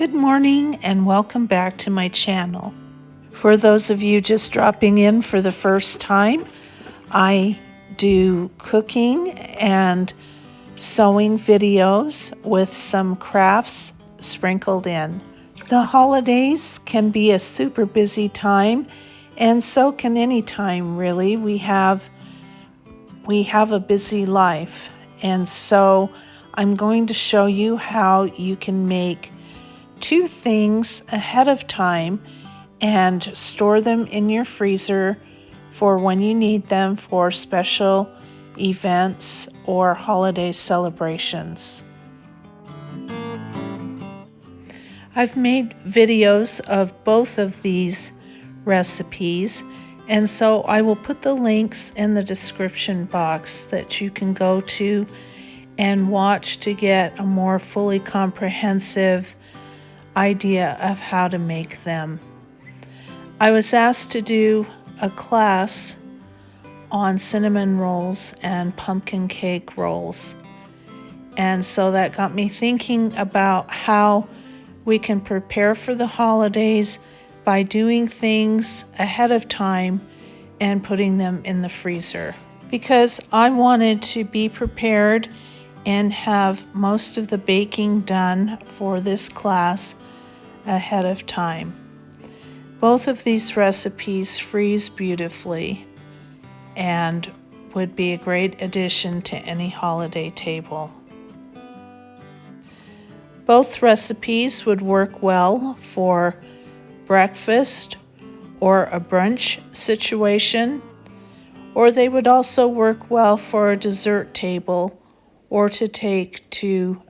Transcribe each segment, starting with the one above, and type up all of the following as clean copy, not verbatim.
Good morning and welcome back to my channel. For those of you just dropping in for the first time, I do cooking and sewing videos with some crafts sprinkled in. The holidays can be a super busy time, and so can any time really. We have a busy life, and so I'm going to show you how you can make two things ahead of time and store them in your freezer for when you need them for special events or holiday celebrations. I've made videos of both of these recipes, and so I will put the links in the description box that you can go to and watch to get a more fully comprehensive idea of how to make them. I was asked to do a class on cinnamon rolls and pumpkin cake rolls, and so that got me thinking about how we can prepare for the holidays by doing things ahead of time and putting them in the freezer, because I wanted to be prepared and have most of the baking done for this class ahead of time. Both of these recipes freeze beautifully and would be a great addition to any holiday table. Both recipes would work well for breakfast or a brunch situation, or they would also work well for a dessert table or to take to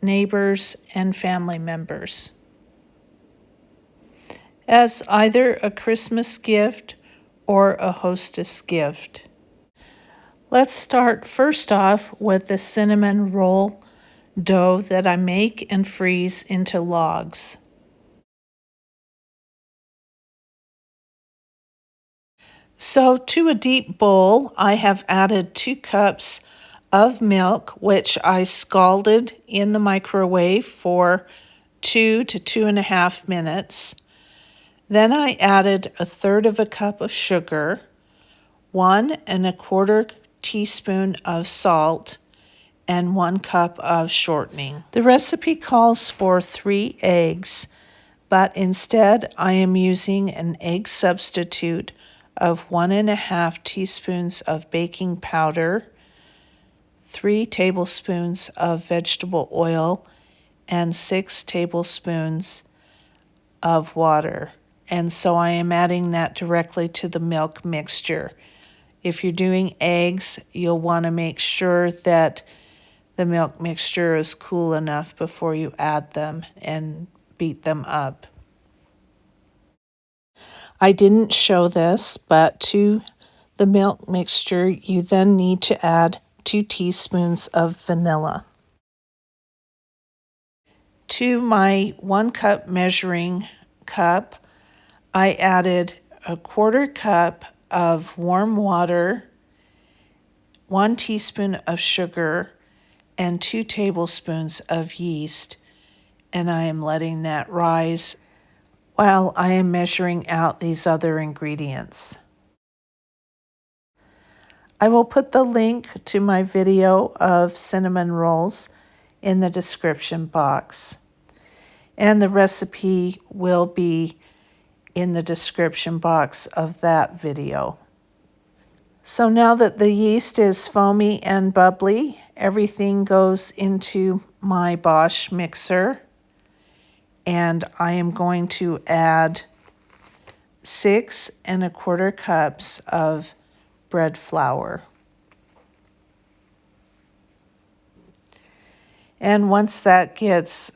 neighbors and family members as either a Christmas gift or a hostess gift. Let's start first off with the cinnamon roll dough that I make and freeze into logs. So to a deep bowl, I have added 2 cups of milk, which I scalded in the microwave for 2 to 2.5 minutes. Then I added 1/3 cup of sugar, 1 1/4 teaspoon of salt, and 1 cup of shortening. The recipe calls for 3 eggs, but instead I am using an egg substitute of 1.5 teaspoons of baking powder, 3 tablespoons of vegetable oil, and 6 tablespoons of water. And so I am adding that directly to the milk mixture. If you're doing eggs, you'll want to make sure that the milk mixture is cool enough before you add them and beat them up. I didn't show this, but to the milk mixture, you then need to add 2 teaspoons of vanilla. To my 1 cup measuring cup, I added 1/4 cup of warm water, 1 teaspoon of sugar, and 2 tablespoons of yeast, and I am letting that rise while I am measuring out these other ingredients. I will put the link to my video of cinnamon rolls in the description box, and the recipe will be in the description box of that video. So now that the yeast is foamy and bubbly, everything goes into my Bosch mixer, and I am going to add 6 1/4 cups of bread flour. And once that gets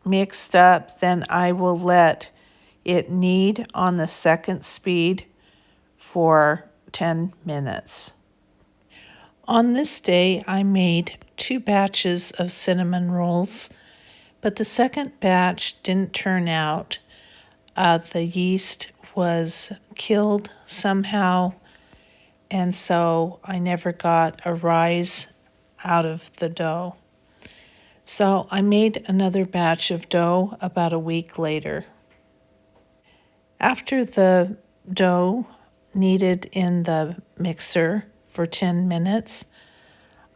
mixed up, then I will let it knead on the second speed for 10 minutes. On this day, I made 2 batches of cinnamon rolls, but the second batch didn't turn out. The yeast was killed somehow, and so I never got a rise out of the dough. So I made another batch of dough about a week later. After the dough kneaded in the mixer for 10 minutes,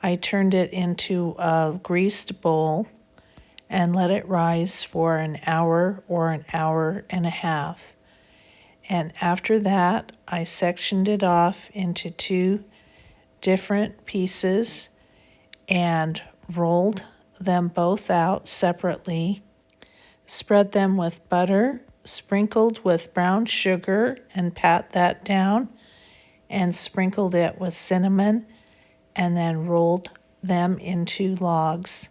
I turned it into a greased bowl and let it rise for an hour or an hour and a half. And after that, I sectioned it off into 2 different pieces and rolled them both out separately, spread them with butter, sprinkled with brown sugar and pat that down, and sprinkled it with cinnamon, and then rolled them into logs.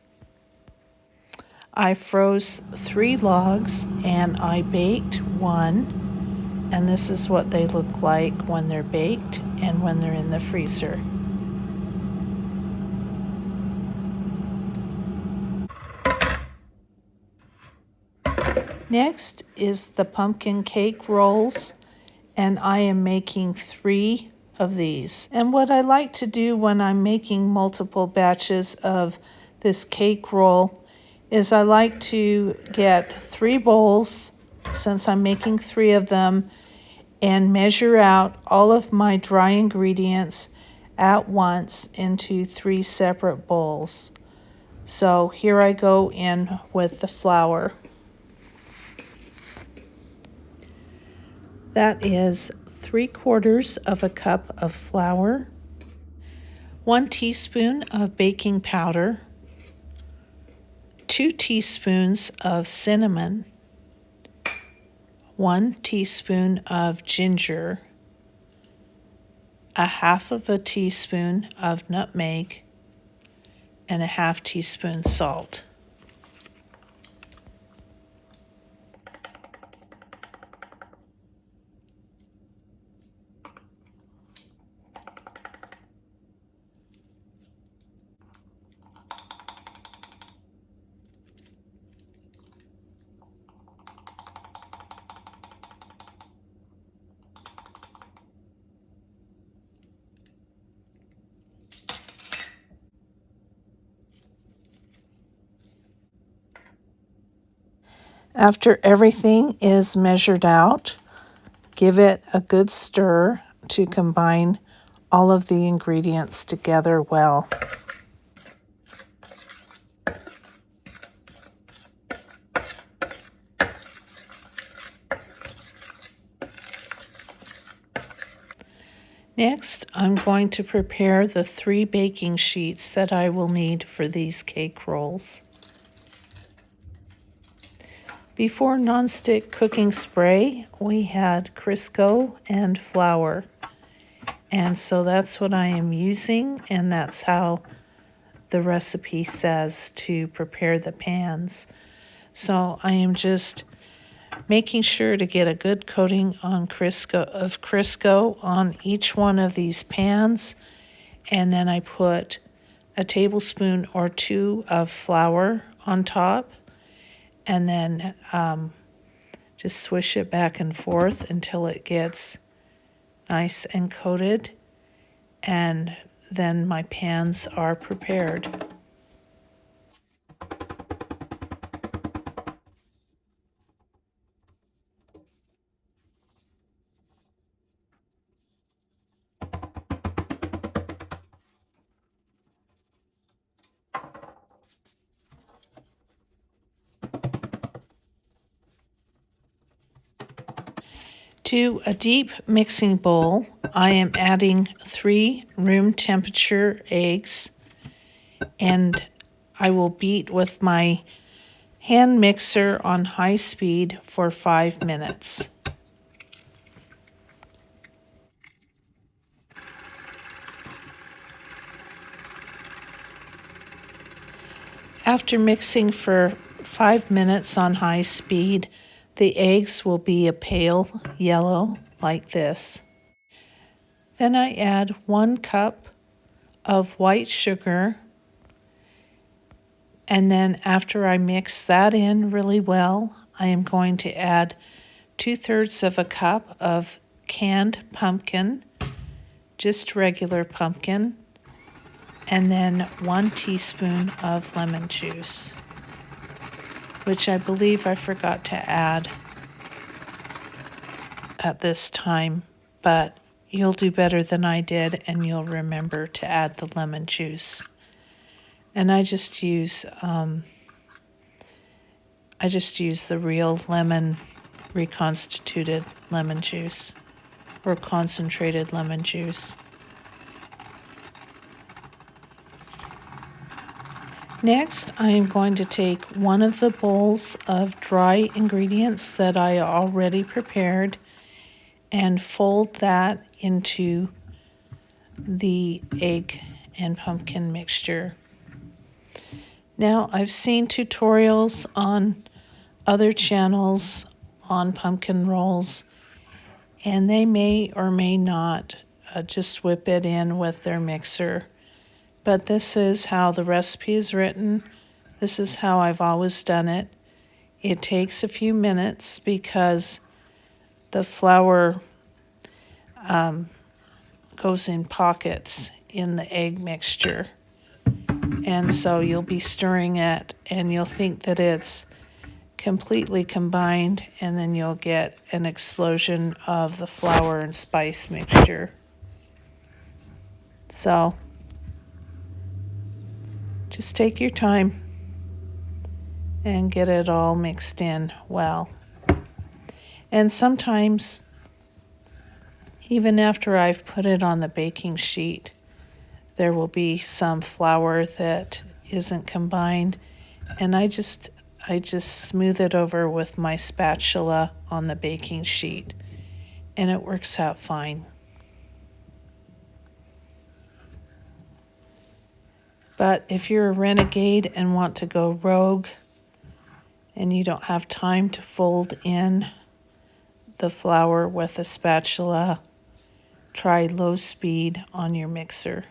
I froze 3 logs and I baked 1, and this is what they look like when they're baked and when they're in the freezer. Next is the pumpkin cake rolls, and I am making 3 of these. And what I like to do when I'm making multiple batches of this cake roll is I like to get 3 bowls, since I'm making 3 of them, and measure out all of my dry ingredients at once into 3 separate bowls. So here I go in with the flour. That is 3/4 of a cup of flour, 1 teaspoon of baking powder, 2 teaspoons of cinnamon, 1 teaspoon of ginger, 1/2 of a teaspoon of nutmeg, and 1/2 teaspoon salt. After everything is measured out, give it a good stir to combine all of the ingredients together well. Next, I'm going to prepare the 3 baking sheets that I will need for these cake rolls. Before nonstick cooking spray, we had Crisco and flour. And so that's what I am using, and that's how the recipe says to prepare the pans. So I am just making sure to get a good coating of Crisco on each one of these pans, and then I put a tablespoon or 2 of flour on top, and then just swish it back and forth until it gets nice and coated, and then my pans are prepared. To a deep mixing bowl, I am adding 3 room temperature eggs, and I will beat with my hand mixer on high speed for 5 minutes. After mixing for 5 minutes on high speed, the eggs will be a pale yellow like this. Then I add 1 cup of white sugar, and then after I mix that in really well, I am going to add 2/3 of a cup of canned pumpkin, just regular pumpkin, and then 1 teaspoon of lemon juice, which I believe I forgot to add at this time, but you'll do better than I did and you'll remember to add the lemon juice. And I just use the real lemon, reconstituted lemon juice or concentrated lemon juice. Next, I am going to take one of the bowls of dry ingredients that I already prepared and fold that into the egg and pumpkin mixture. Now, I've seen tutorials on other channels on pumpkin rolls, and they may or may not just whip it in with their mixer. But this is how the recipe is written. This is how I've always done it. It takes a few minutes because the flour goes in pockets in the egg mixture. And so you'll be stirring it and you'll think that it's completely combined, and then you'll get an explosion of the flour and spice mixture. So just take your time and get it all mixed in well. And sometimes, even after I've put it on the baking sheet, there will be some flour that isn't combined, and I just smooth it over with my spatula on the baking sheet, and it works out fine. But if you're a renegade and want to go rogue and you don't have time to fold in the flour with a spatula, try low speed on your mixer.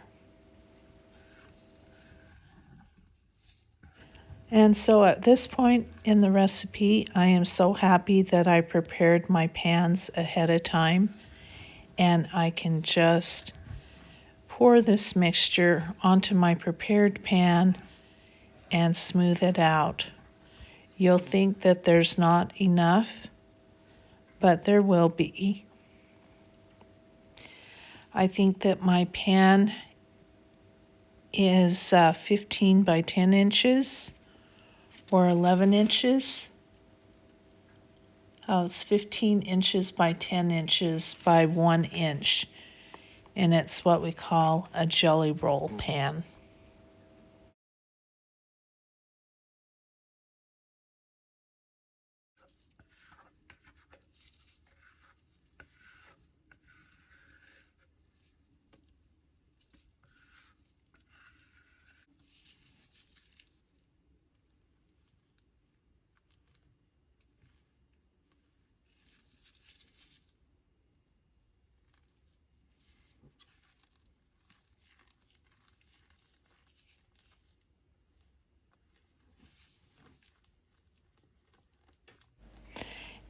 And so at this point in the recipe, I am so happy that I prepared my pans ahead of time, and I can just pour this mixture onto my prepared pan and smooth it out. You'll think that there's not enough, but there will be. I think that my pan is 15 by 10 inches or 11 inches. Oh, it's 15 inches by 10 inches by 1 inch. And it's what we call a jelly roll pan.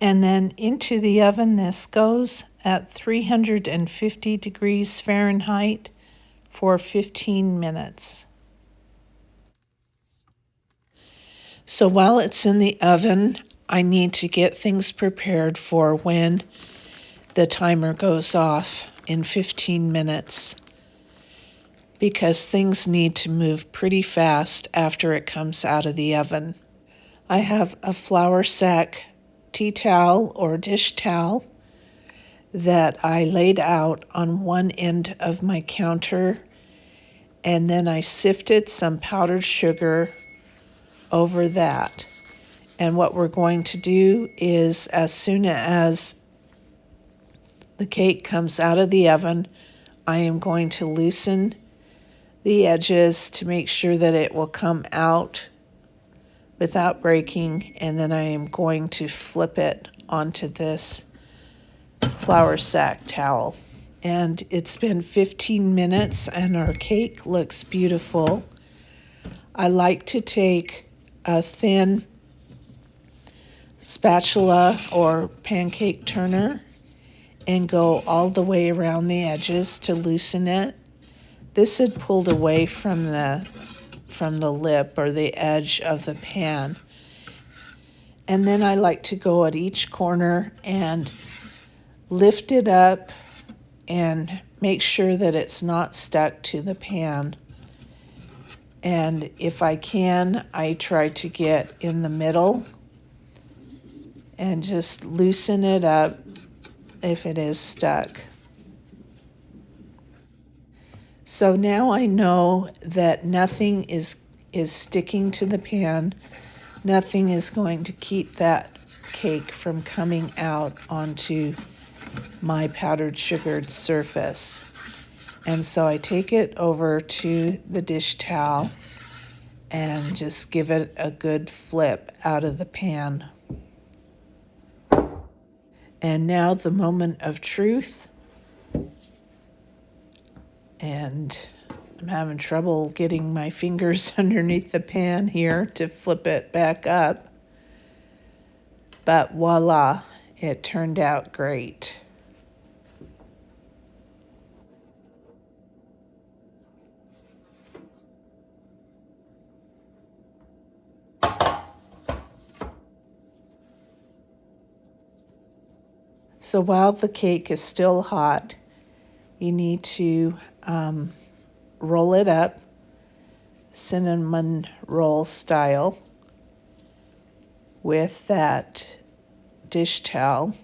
And then into the oven this goes at 350 degrees Fahrenheit for 15 minutes. So while it's in the oven, I need to get things prepared for when the timer goes off in 15 minutes, because things need to move pretty fast after it comes out of the oven. I have a flour sack tea towel or dish towel that I laid out on one end of my counter, and then I sifted some powdered sugar over that. And what we're going to do is, as soon as the cake comes out of the oven, I am going to loosen the edges to make sure that it will come out without breaking, and then I am going to flip it onto this flour sack towel. And it's been 15 minutes and our cake looks beautiful. I like to take a thin spatula or pancake turner and go all the way around the edges to loosen it. This had pulled away from the lip or the edge of the pan. And then I like to go at each corner and lift it up and make sure that it's not stuck to the pan. And if I can, I try to get in the middle and just loosen it up if it is stuck. So now I know that nothing is sticking to the pan. Nothing is going to keep that cake from coming out onto my powdered sugared surface. And so I take it over to the dish towel and just give it a good flip out of the pan. And now the moment of truth. And I'm having trouble getting my fingers underneath the pan here to flip it back up. But voila, it turned out great. So while the cake is still hot, you need to roll it up, cinnamon roll style, with that dish towel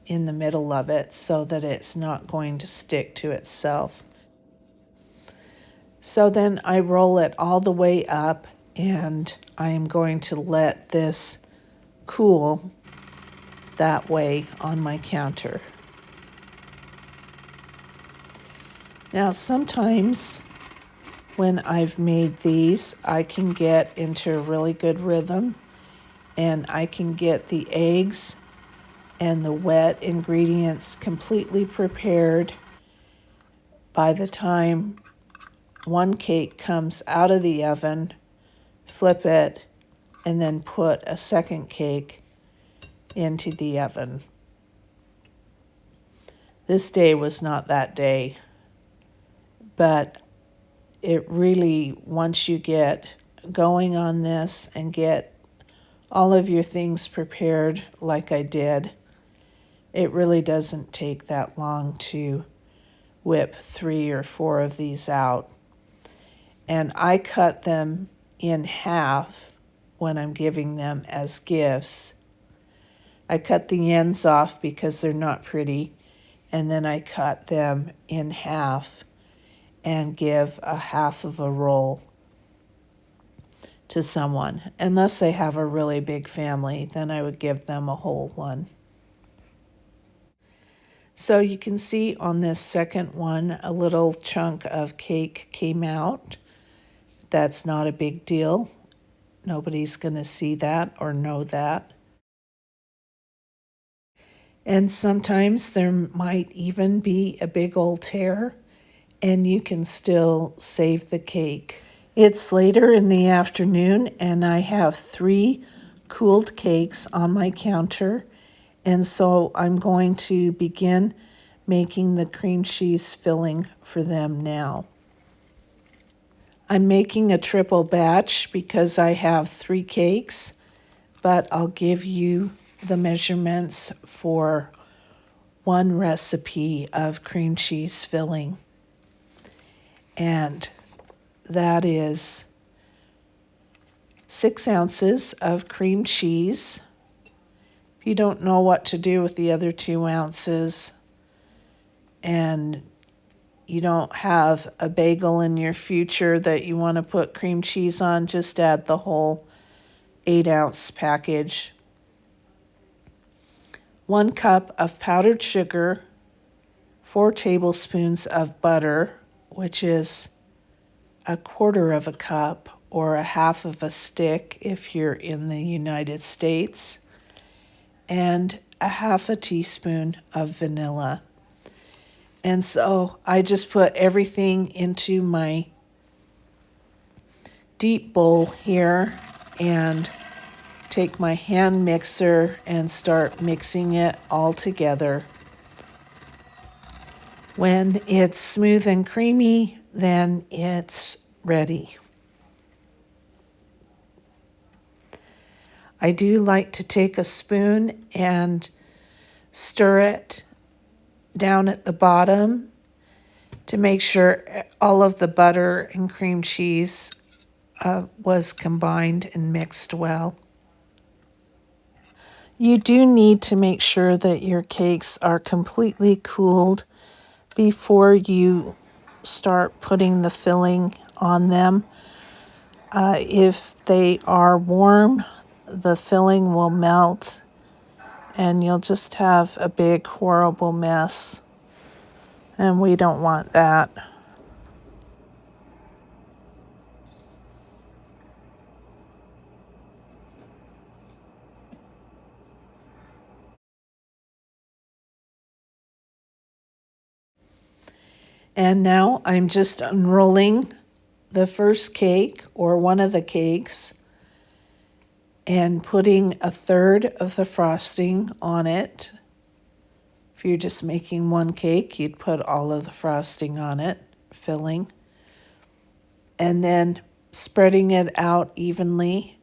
in the middle of it so that it's not going to stick to itself. So then I roll it all the way up, and I am going to let this cool that way on my counter. Now sometimes when I've made these, I can get into a really good rhythm and I can get the eggs and the wet ingredients completely prepared by the time one cake comes out of the oven, flip it, and then put a second cake into the oven. This day was not that day, but it really, once you get going on this and get all of your things prepared like I did, it really doesn't take that long to whip 3 or 4 of these out. And I cut them in half when I'm giving them as gifts. I cut the ends off because they're not pretty, and then I cut them in half and give a half of a roll to someone. Unless they have a really big family, then I would give them a whole one. So you can see on this second one, a little chunk of cake came out. That's not a big deal. Nobody's going to see that or know that. And sometimes there might even be a big old tear, and you can still save the cake. It's later in the afternoon, and I have 3 cooled cakes on my counter, and so I'm going to begin making the cream cheese filling for them now. I'm making a triple batch because I have 3 cakes, but I'll give you the measurements for one recipe of cream cheese filling. And that is 6 ounces of cream cheese. If you don't know what to do with the other 2 ounces and you don't have a bagel in your future that you want to put cream cheese on, just add the whole 8-ounce package. 1 cup of powdered sugar, 4 tablespoons of butter, which is 1/4 of a cup or a half of a stick if you're in the United States, and a half a teaspoon of vanilla. And so I just put everything into my deep bowl here and take my hand mixer and start mixing it all together. When it's smooth and creamy, then it's ready. I do like to take a spoon and stir it down at the bottom to make sure all of the butter and cream cheese was combined and mixed well. You do need to make sure that your cakes are completely cooled before you start putting the filling on them. If they are warm, the filling will melt and you'll just have a big, horrible mess. And we don't want that. And now I'm just unrolling the first cake or one of the cakes and putting a third of the frosting on it. If you're just making one cake, you'd put all of the frosting on it, filling, and then spreading it out evenly,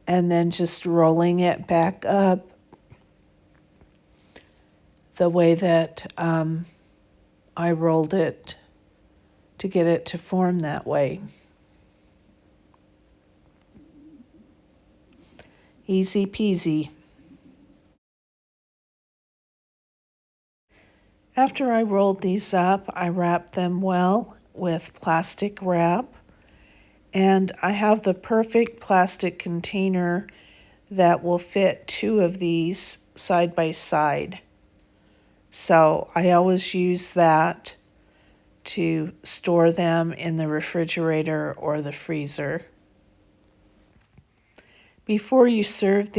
and then just rolling it back up the way that I rolled it to get it to form that way. Easy peasy. After I rolled these up, I wrapped them well with plastic wrap, and I have the perfect plastic container that will fit 2 of these side by side. So I always use that to store them in the refrigerator or the freezer. Right before you serve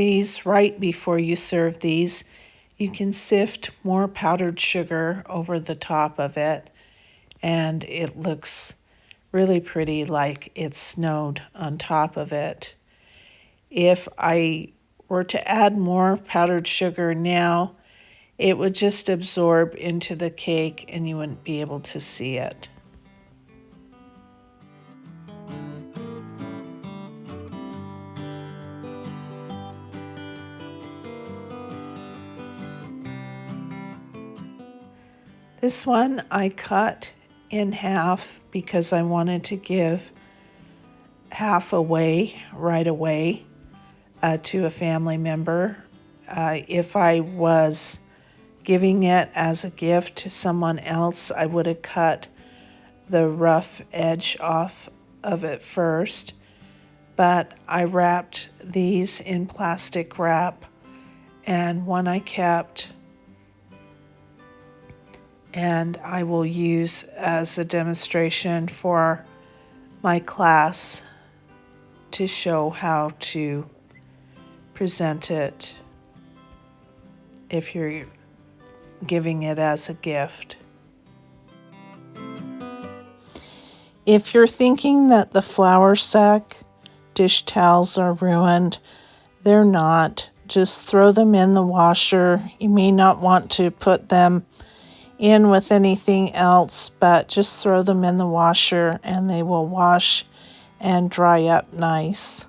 these, you can sift more powdered sugar over the top of it, and it looks really pretty, like it snowed on top of it. If I were to add more powdered sugar now, it would just absorb into the cake and you wouldn't be able to see it. This one I cut in half because I wanted to give half away right away to a family member. If I was giving it as a gift to someone else, I would have cut the rough edge off of it first. But I wrapped these in plastic wrap, and one I kept and I will use as a demonstration for my class to show how to present it if you're giving it as a gift. If you're thinking that the flour sack dish towels are ruined, they're not. Just throw them in the washer. You may not want to put them in with anything else, but just throw them in the washer and they will wash and dry up nice.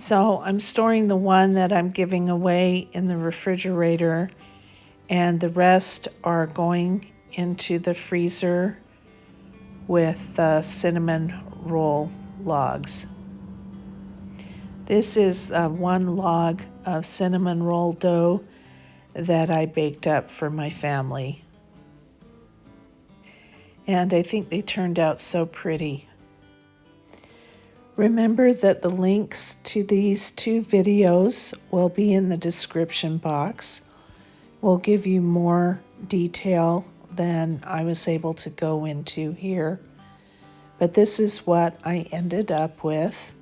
So I'm storing the one that I'm giving away in the refrigerator, and the rest are going into the freezer with the cinnamon roll logs. This is 1 log of cinnamon roll dough that I baked up for my family. And I think they turned out so pretty. Remember that the links to these 2 videos will be in the description box. We'll give you more detail than I was able to go into here. But this is what I ended up with.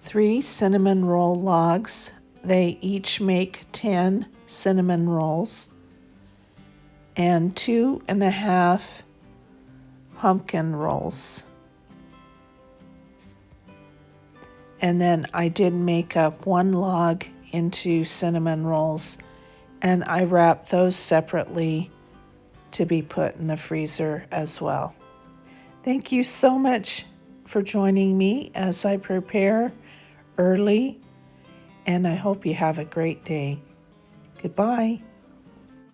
3 cinnamon roll logs. They each make 10 cinnamon rolls. And 2.5 pumpkin rolls. And then I did make up 1 log into cinnamon rolls, and I wrapped those separately to be put in the freezer as well. Thank you so much for joining me as I prepare early, and I hope you have a great day. Goodbye.